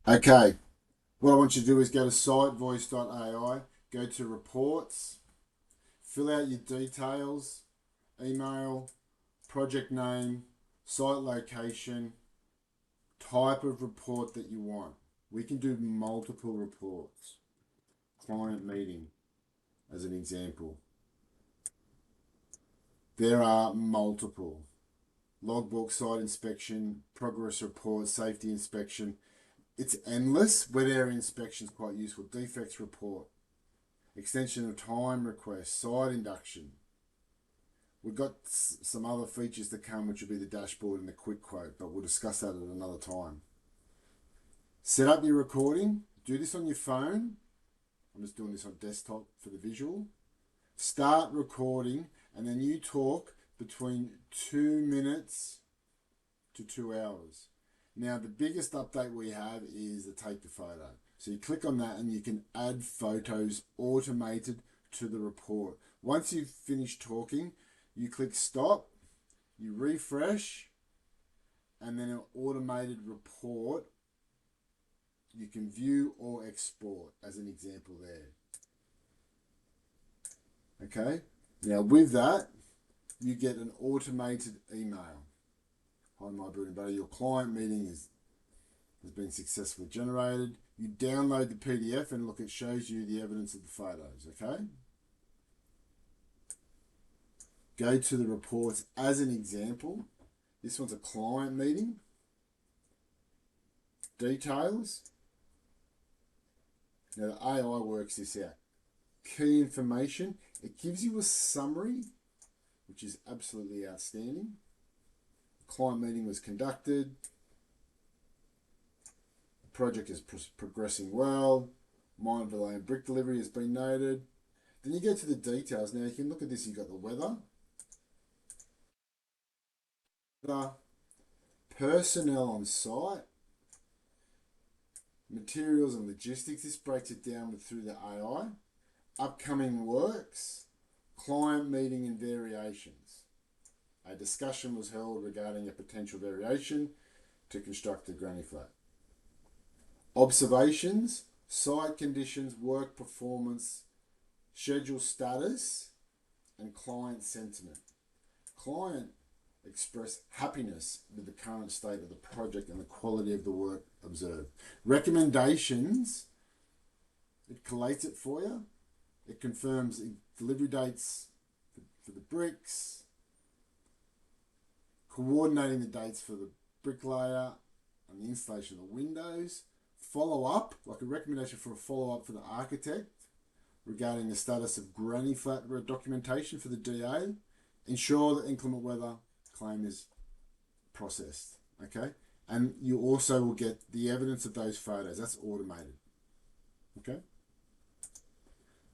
Okay, what I want you to do is go to SiteVoice.ai, go to reports, fill out your details, email, project name, site location, type of report that you want. We can do multiple reports. Client meeting, as an example. There are multiple. Logbook, site inspection, progress report, safety inspection. It's endless. Wet area inspection is quite useful. Defects report, extension of time request, site induction. We've got some other features to come, which will be the dashboard and the quick quote, but we'll discuss that at another time. Set up your recording. Do this on your phone. I'm just doing this on desktop for the visual. Start recording, and then you talk between 2 minutes to 2 hours. Now, the biggest update we have is the take the photo. So you click on that and you can add photos automated to the report. Once you've finished talking, you click stop, you refresh, and then an automated report you can view or export, as an example there. Okay, now with that, you get an automated email. Hi, my building buddy, your client meeting has been successfully generated. You download the PDF and look, it shows you the evidence of the photos, okay? Go to the reports as an example. This one's a client meeting. Details. Now the AI works this out. Key information. It gives you a summary, which is absolutely outstanding. Client meeting was conducted. The project is progressing well. Minor delay in brick delivery has been noted. Then you go to the details. Now you can look at this. You've got the weather, the personnel on site, materials and logistics. This breaks it down through the AI. Upcoming works, client meeting and variations. A discussion was held regarding a potential variation to construct the granny flat. Observations, site conditions, work performance, schedule status, and client sentiment. Client express happiness with the current state of the project and the quality of the work observed. Recommendations, it collates it for you. It confirms delivery dates for the bricks, coordinating the dates for the bricklayer and the installation of the windows. Follow up, like a recommendation for a follow up for the architect regarding the status of granny flat documentation for the DA. Ensure that inclement weather claim is processed, okay? And you also will get the evidence of those photos. That's automated, okay?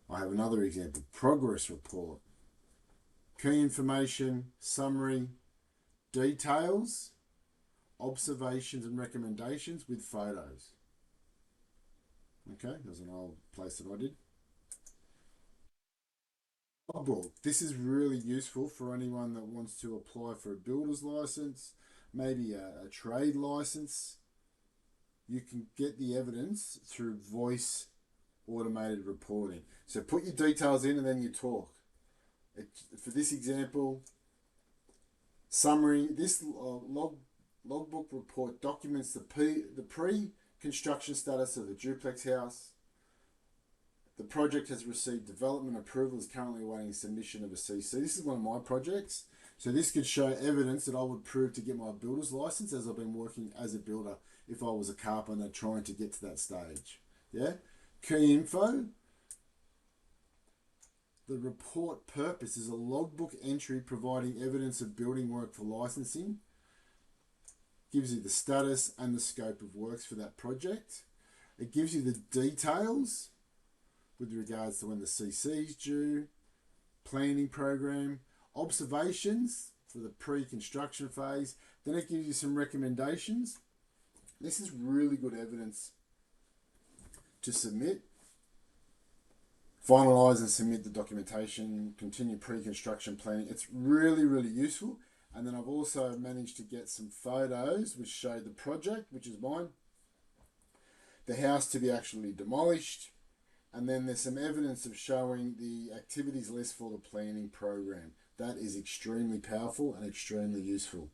I have another example. Progress report. Key information, summary, details, observations and recommendations with photos. Okay, there's an old place that I did. Logbook. This is really useful for anyone that wants to apply for a builder's license, maybe a trade license. You can get the evidence through voice automated reporting. So put your details in and then you talk. For this example, summary, this logbook report documents the pre-construction status of a duplex house. The project has received development approval, is currently awaiting submission of a CC. This is one of my projects. So this could show evidence that I would prove to get my builder's license, as I've been working as a builder if I was a carpenter trying to get to that stage. Yeah? Key info. The report purpose is a logbook entry providing evidence of building work for licensing. Gives you the status and the scope of works for that project. It gives you the details with regards to when the CC is due, planning program, observations for the pre-construction phase. Then it gives you some recommendations. This is really good evidence to submit. Finalise and submit the documentation, continue pre-construction planning. It's really, really useful. And then I've also managed to get some photos which show the project, which is mine. the house to be actually demolished, and then there's some evidence of showing the activities list for the planning program. That is extremely powerful and extremely useful.